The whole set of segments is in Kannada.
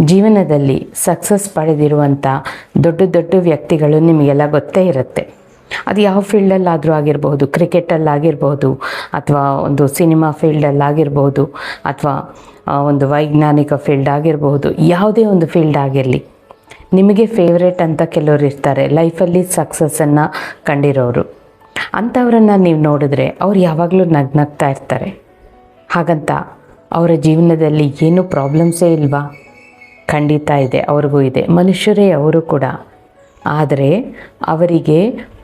ಜೀವನದಲ್ಲಿ ಸಕ್ಸಸ್ ಪಡೆದಿರುವಂಥ ದೊಡ್ಡ ದೊಡ್ಡ ವ್ಯಕ್ತಿಗಳು ನಿಮಗೆಲ್ಲ ಗೊತ್ತೇ ಇರುತ್ತೆ. ಅದು ಯಾವ ಫೀಲ್ಡಲ್ಲಾದರೂ ಆಗಿರಬಹುದು, ಕ್ರಿಕೆಟಲ್ಲಾಗಿರ್ಬೋದು, ಅಥವಾ ಒಂದು ಸಿನಿಮಾ ಫೀಲ್ಡಲ್ಲಾಗಿರ್ಬೋದು, ಅಥವಾ ಒಂದು ವೈಜ್ಞಾನಿಕ ಫೀಲ್ಡ್ ಆಗಿರಬಹುದು. ಯಾವುದೇ ಒಂದು ಫೀಲ್ಡ್ ಆಗಿರಲಿ, ನಿಮಗೆ ಫೇವ್ರೇಟ್ ಅಂತ ಕೆಲವರು ಇರ್ತಾರೆ, ಲೈಫಲ್ಲಿ ಸಕ್ಸಸ್ಸನ್ನು ಕಂಡಿರೋರು. ಅಂಥವ್ರನ್ನು ನೀವು ನೋಡಿದ್ರೆ ಅವ್ರು ಯಾವಾಗಲೂ ನಗ್ನಗ್ತಾ ಇರ್ತಾರೆ. ಹಾಗಂತ ಅವರ ಜೀವನದಲ್ಲಿ ಏನೂ ಪ್ರಾಬ್ಲಮ್ಸೇ ಇಲ್ವಾ? ಖಂಡಿತ ಇದೆ, ಅವ್ರಿಗೂ ಇದೆ. ಮನುಷ್ಯರೇ ಅವರು ಕೂಡ. ಆದರೆ ಅವರಿಗೆ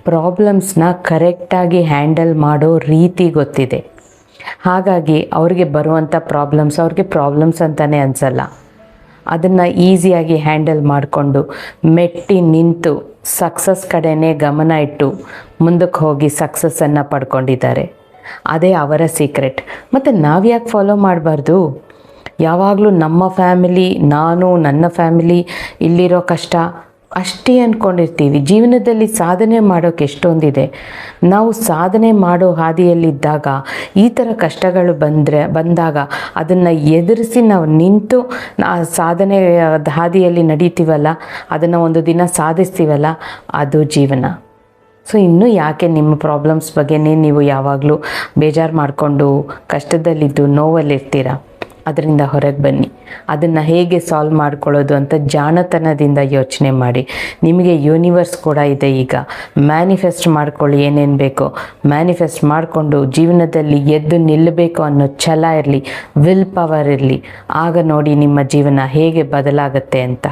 ಪ್ರಾಬ್ಲಮ್ಸ್ನ ಕರೆಕ್ಟಾಗಿ ಹ್ಯಾಂಡಲ್ ಮಾಡೋ ರೀತಿ ಗೊತ್ತಿದೆ. ಹಾಗಾಗಿ ಅವ್ರಿಗೆ ಬರುವಂಥ ಪ್ರಾಬ್ಲಮ್ಸ್ ಅವ್ರಿಗೆ ಪ್ರಾಬ್ಲಮ್ಸ್ ಅಂತಲೇ ಅನಿಸಲ್ಲ. ಅದನ್ನು ಈಸಿಯಾಗಿ ಹ್ಯಾಂಡಲ್ ಮಾಡಿಕೊಂಡು ಮೆಟ್ಟಿ ನಿಂತು ಸಕ್ಸಸ್ ಕಡೆನೇ ಗಮನ ಇಟ್ಟು ಮುಂದಕ್ಕೆ ಹೋಗಿ ಸಕ್ಸಸ್ಸನ್ನು ಪಡ್ಕೊಂಡಿದ್ದಾರೆ. ಅದೇ ಅವರ ಸೀಕ್ರೆಟ್. ಮತ್ತು ನಾವು ಯಾಕೆ ಫಾಲೋ ಮಾಡಬಾರ್ದು? ಯಾವಾಗಲೂ ನಮ್ಮ ಫ್ಯಾಮಿಲಿ, ನನ್ನ ಫ್ಯಾಮಿಲಿ, ಇಲ್ಲಿರೋ ಕಷ್ಟ ಅಷ್ಟೇ ಅಂದ್ಕೊಂಡಿರ್ತೀವಿ. ಜೀವನದಲ್ಲಿ ಸಾಧನೆ ಮಾಡೋಕ್ಕೆ ಎಷ್ಟೊಂದಿದೆ. ನಾವು ಸಾಧನೆ ಮಾಡೋ ಹಾದಿಯಲ್ಲಿದ್ದಾಗ ಈ ಥರ ಕಷ್ಟಗಳು ಬಂದಾಗ ಅದನ್ನು ಎದುರಿಸಿ ನಾವು ನಿಂತು ಸಾಧನೆ ಹಾದಿಯಲ್ಲಿ ನಡೀತೀವಲ್ಲ, ಅದನ್ನು ಒಂದು ದಿನ ಸಾಧಿಸ್ತೀವಲ್ಲ, ಅದು ಜೀವನ. ಸೊ ಇನ್ನೂ ಯಾಕೆ ನಿಮ್ಮ ಪ್ರಾಬ್ಲಮ್ಸ್ ಬಗ್ಗೆನೇ ನೀವು ಯಾವಾಗಲೂ ಬೇಜಾರು ಮಾಡಿಕೊಂಡು ಕಷ್ಟದಲ್ಲಿದ್ದು ನೋವಲ್ಲಿರ್ತೀರ? ಅದರಿಂದ ಹೊರಗೆ ಬನ್ನಿ. ಅದನ್ನು ಹೇಗೆ ಸಾಲ್ವ್ ಮಾಡ್ಕೊಳ್ಳೋದು ಅಂತ ಜಾಣತನದಿಂದ ಯೋಚನೆ ಮಾಡಿ. ನಿಮಗೆ ಯೂನಿವರ್ಸ್ ಕೂಡ ಇದೆ. ಈಗ ಮ್ಯಾನಿಫೆಸ್ಟ್ ಮಾಡ್ಕೊಳ್ಳಿ, ಏನೇನು ಬೇಕೋ ಮ್ಯಾನಿಫೆಸ್ಟ್ ಮಾಡಿಕೊಂಡು ಜೀವನದಲ್ಲಿ ಎದ್ದು ನಿಲ್ಲಬೇಕು ಅನ್ನೋ ಛಲ ಇರಲಿ, ವಿಲ್ ಪವರ್ ಇರಲಿ. ಆಗ ನೋಡಿ ನಿಮ್ಮ ಜೀವನ ಹೇಗೆ ಬದಲಾಗುತ್ತೆ ಅಂತ.